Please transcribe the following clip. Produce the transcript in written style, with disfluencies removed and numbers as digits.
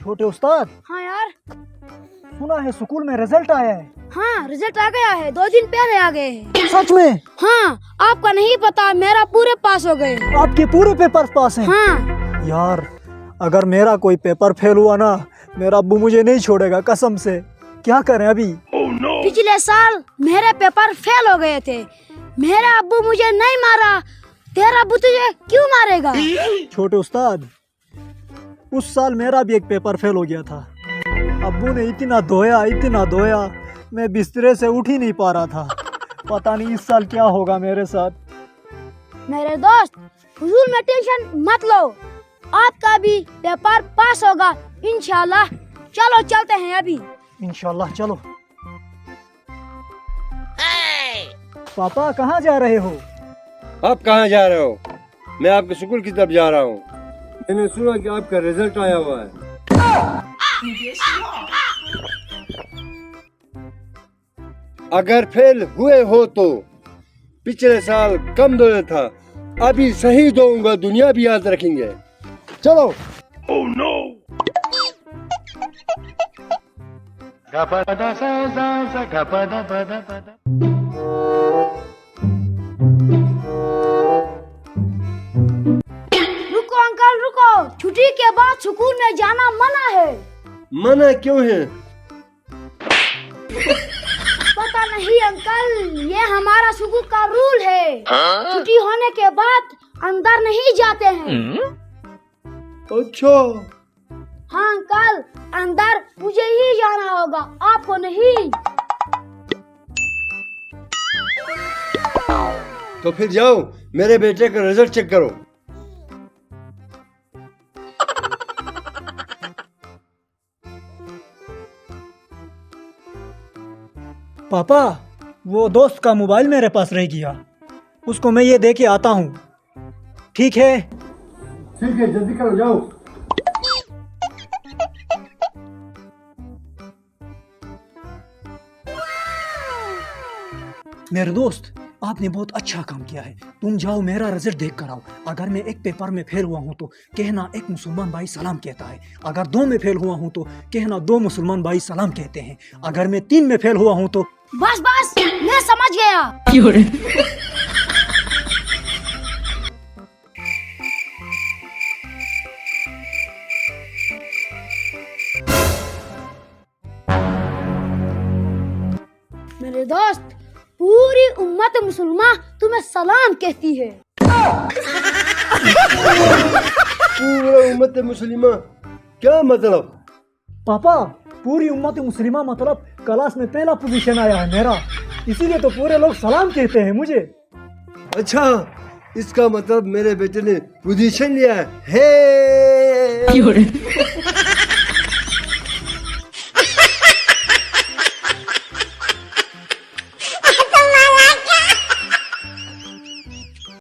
छोटे उस्ताद, हाँ यार। सुना है स्कूल में रिजल्ट आया है। हाँ रिजल्ट आ गया है, 2 दिन पहले आ गए हैं। सच में? हाँ, आपका नहीं पता, मेरा पूरे पास हो गए। आपके पूरे पेपर पास हैं? हाँ। यार अगर मेरा कोई पेपर फेल हुआ ना, मेरा अब्बू मुझे नहीं छोड़ेगा कसम से। क्या करें अभी? पिछले साल मेरे पेपर फेल हो गए थे, मेरा अब्बू मुझे नहीं मारा, तेरा अब्बू तुझे क्यों मारेगा? छोटे उस्ताद, उस साल मेरा भी एक पेपर फेल हो गया था। अब्बू ने इतना धोया, मैं बिस्तरे से उठ ही नहीं पा रहा था। पता नहीं इस साल क्या होगा मेरे साथ। मेरे दोस्त, हुजूर में टेंशन मत लो, आपका भी पेपर पास होगा इंशाल्लाह। चलो चलते हैं अभी। इंशाल्लाह चलो। पापा कहाँ जा रहे हो? आप कहाँ जा रहे हो? मैं आपके स्कूल की तरफ जा रहा हूँ। मैंने सुना कि आपका रिजल्ट आया हुआ है। अगर फेल हुए हो तो पिछले साल कम दौड़े था, अभी सही दूंगा, दुनिया भी याद रखेंगे। चलो। Oh no! रुको अंकल रुको, छुट्टी के बाद स्कूल में जाना मना है। मना क्यों है? पता नहीं अंकल, ये हमारा स्कूल का रूल है। छुट्टी होने के बाद अंदर नहीं जाते हैं। अच्छा। हाँ अंकल, अंदर मुझे ही जाना होगा, आपको नहीं। तो फिर जाओ, मेरे बेटे का रिजल्ट चेक करो। पापा, वो दोस्त का मोबाइल मेरे पास रह गया, उसको मैं ये दे के आता हूँ। ठीक है? ठीक है, जल्दी करो, जाओ। मेरे दोस्त, आपने बहुत अच्छा काम किया है। तुम जाओ, मेरा रिजल्ट देख कर आओ। अगर मैं एक पेपर में फेल हुआ हूँ तो कहना एक मुसलमान भाई सलाम कहता है। अगर 2 में फेल हुआ हूँ तो कहना 2 मुसलमान भाई सलाम कहते हैं। अगर मैं 3 में फेल हुआ हूँ तो बस बस, मैं समझ गया। मेरे दोस्त, पूरी उम्मत मुसलमान तुम्हें सलाम कहती है। पूरा उम्मत मुस्लिमा क्या मतलब? पापा, पूरी उम्मत मुस्लिमा मतलब क्लास में पहला पोजीशन आया है मेरा, इसीलिए तो पूरे लोग सलाम कहते हैं मुझे। अच्छा, इसका मतलब मेरे बेटे ने पोजीशन लिया है।